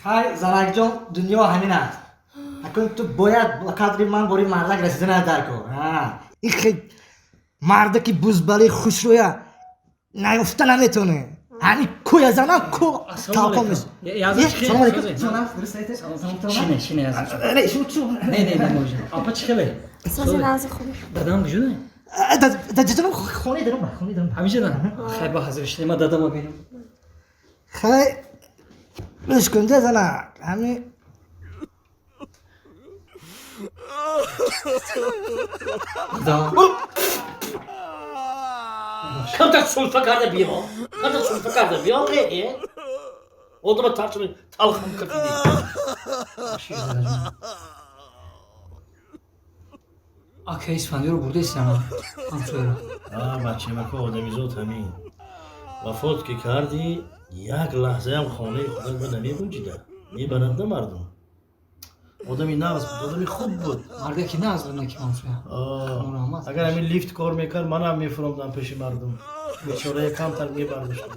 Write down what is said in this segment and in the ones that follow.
های زنک جان دنیا همین است. اکنون تو باید قدری من باری مردک رسیدن در کن. این خیلی مرده که بزبالی خوش رویه نیفته نمیتونه. همین کوی زنم کو تاکم میشه. سلام علیکم. سلام. شینه یازم. نه شو چو. نه موجود. آپا چی خبره؟ سازی نازی خوبی. دادم بجونه. جدم خونه دارم. همیشه دارم. خیلی با حضور شدیم ما دادم ببینم. خیلی بش کن زنم. همین دادم. Kan dat soms vergaderen bij jou? Kan dat soms vergaderen bij jou? Nee, hè? Onder mijn taart met talgam kapitein. آکه اسفندی رو برده ایستم همسویرا بچه مکه آدمیزاد همین وفات که کردی یک لحظه هم خانه خودت به نمیگنجیده میبرنده مردم آدمی نغز بود آدمی خوب بود مرده که نه از بنده که همسویرا اگر همین لیفت کار میکرد من هم میفرومدم پیش مردم بیچاره کمتر میبردشتم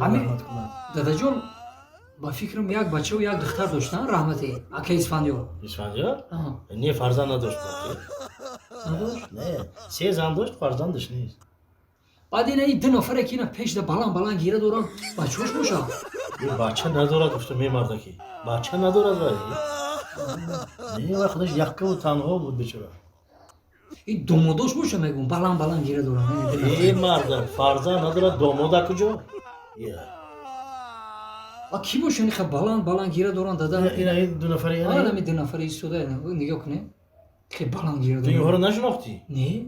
همین دادا جون با فکرم یک بچه و یک دختر داشتن رحمتی اکه اسفندیو اسفندیو؟ نه فرزند نداشت نداشت؟ نه 3 زن داشت فرزندش نیست بعد این 2 نفره که اینا پیش ده بلند گیره دورن بچه‌اش باشه یه بچه ندارد گفته میمرده که بچه ندارد ولی نه وقتش یکه و تنها بود بیچاره این دوماداش باشه میگم بلند گیره دورن این مرد فرزند ندارد داماد کجا کی باشه این خب بلند گیره دورن دادن این 2 نفره یعنی آدمی 2 نفره ایستاده نگاه کنه که بلند گیره تو اینها رو نشناختی نه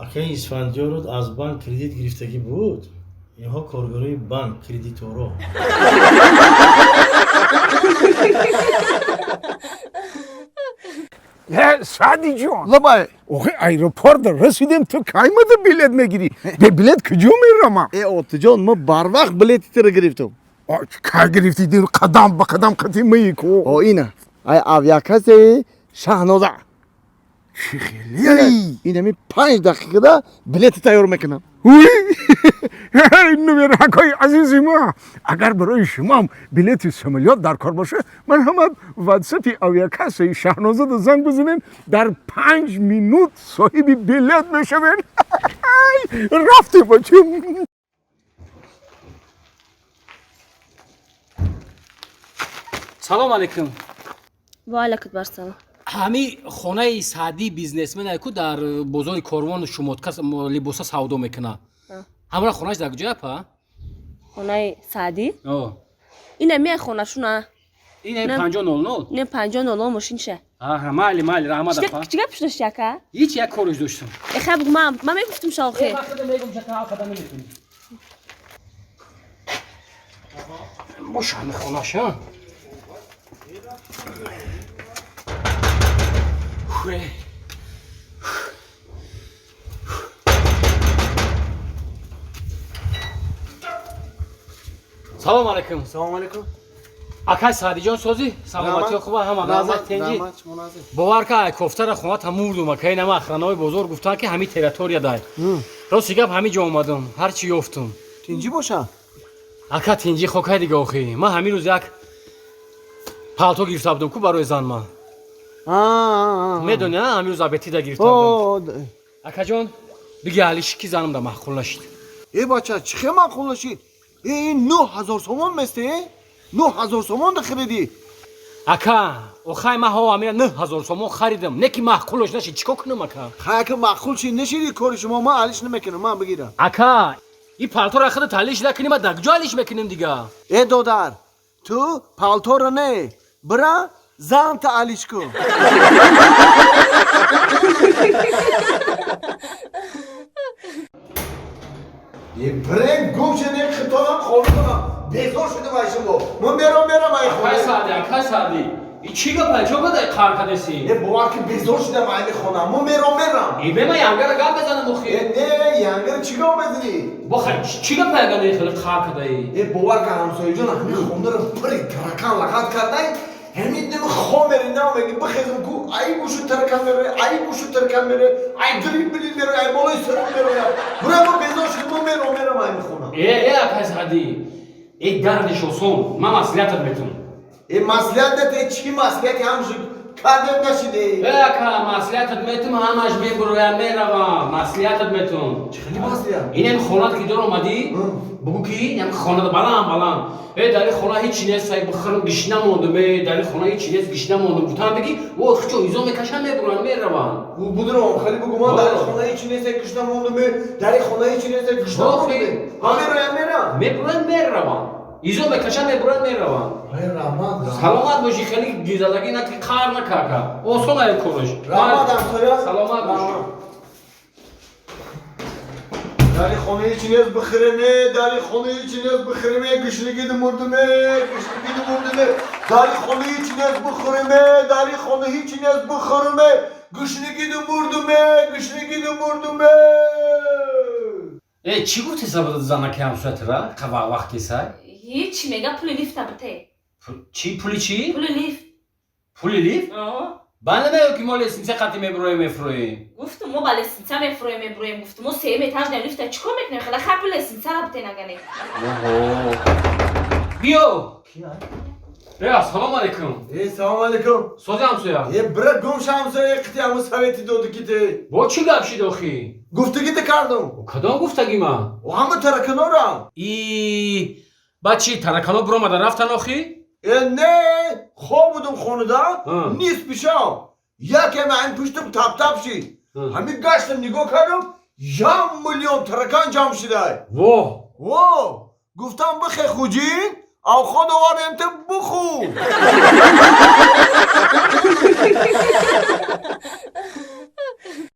اگه اسفندیار رو از بانک کردیت گرفتگی بود اینها کارگرای بانک کردیتورا سعدی جان لبای اوه ایروپورت رسیدیم تو کایمده بلیت میگیری به بلیت کجا میرم اوت جان ما بر وقت بلیت رو گرفتم که گرفتی دیر قدم به قدم کتی میکو اینه ای اویاکاسی شاهنوزه چی خیلی اینه می 5 دقیقه ده بلیت تیار میکنم اینو میره حکای عزیزی ما اگر برای شما هم بلیت سمالیات در کار باشه من هم واتساپی اویاکاسی شاهنوزه ده زنگ بزنین در 5 مینوت صاحبی بلیت میشوین رفتی بچم سلام علیکم و علیکم برسلام همی خانه سعدی بیزنسمن کو در بازار کاروان شمودکس لباسا سودا میکنه همراه خونهش در کجا پا خونه سعدی آه اینه می خونه شونه این 500 نه 500 ماشین شه مالی رحمت افا چی گپش داشتی اکا هیچ یک کارش داشتم خب من میگفتم شاخه وقتی میگم چه تا خدا نمیتونی ماشین خونه‌ش سلام علیکم سلام علیکم اکای سعدی جان سازی سلامتی خوبه هم نظر تنجی باور که کوفتر خونه تموردم که اینم اخرانای بزرگ گفتن که همین تریتوریا دای راست گپ همین جا اومدم هر چی یافتم تینجی باشه اکا تینجی خوکای دیگه اخی من همین روز یک پالتو گرفته بودم کو برای زن من میدونی همین روز ابتی دا گرفته بودم اکا جان بگی علیش کی زنم دا معقول نشد ای بچه چه معقول نشید این 9000 تومان مسته 9000 تومان ده خریدی اکا اخای ما ها همین 9000 تومان خریدم نه کی معقولش نشد چیکار کنم اکا خیلی که معقول چی نشیدی کار شما ما علیش نمیکنم من بگیرم اکا این پالتو را خود تعلیش نکنیم ما دکجا علیش میکنیم دیگه ای دودر تو پالتو رو نه برا زن تعلیش کن یه برنگ گوشه نه خطانم خورده بیزار شده بایشم با من برم ای خونه اکا سعدی این چی گپ چه گفت کار کردی یه باور که بیزار شده مایل خونه من برم ای به ما ینگر گپ بزنم بخی نه ینگر چیکار بزنی بخی چی گپ پیگانی خیلی کار کردی یه باور که همسایه جان همین خونده رو بری ترکان لغت کرده همین نمی خامری نمیگی بخیزم کو ای گوشو ترکان میره ای دلیل میره ای بالای سرم میره برای ما بیزار شده من برم ای خونه ای اکا سعدی ای دردش آسون من مسئولیتت میتونم این مسئولیت نته چی مسئولیتی همشو کردم نشیده اکا مسئولیتت میتونم همش میبرویم میروم مسئولیتت میتونم خیلی مسئولیت این خونت که دور اومدی بگو کی این خونه بلند در این خونه هیچ نیست بخورم گیش نموندم در این خونه هیچ نیست گیش نموندم بودم بگی او خچو ایزو میکشم میبرم میروم بودم خیلی بگو من در خونه هیچی نیست کشتم موندم در خونه هیچی نیست کشتم موندم همه میبرم میروم ایزو میکشم میبرم میروم سلامت باشی خیلی گیزدگی نکی کار نکاکا آسون ای کورش سلامت باشی در خونه هیچی نیست بخیرمه در خونه هیچی نیست بخیرمه گشنگی مردمه گشنگی مردمه در خونه هیچی نیست بخورمه در خونه هیچی نیست بخورمه گشنگی مردمه گشنگی مردمه چی گفتی سبب زنکی همسویت را؟ قوا وقتی سای؟ هیچ میگه پول لیفت بته چی؟ پولی چی؟ پول لیفت پولی لیف؟ بنده میگو که ما لیسنسه قطعی میفرویم گفتم ما با لیسنسه میفرویم گفتم ما 3 ایتاژ در لیفت چیکار میکنیم خدا خر پول لیسنسه را بته نگنه بیا سلام علیکم سلام علیکم سوزی همسویا یه برا گم شمسه اقتی همو سویتی دودو کیته با چی گفشی دوخی؟ گفتگی کردم کدام گفتگی ما؟ و همه ترکنو را با چی ترکنو برو مدن رفتن آخی؟ نه خواب بودم خونه دا نیست پیشم یکی من پشتم تپ شید همین گشتم نگاه کردم 1 میلیون ترکان جمع شده واه گفتم بخی خوجین او خود آوریم تو بخو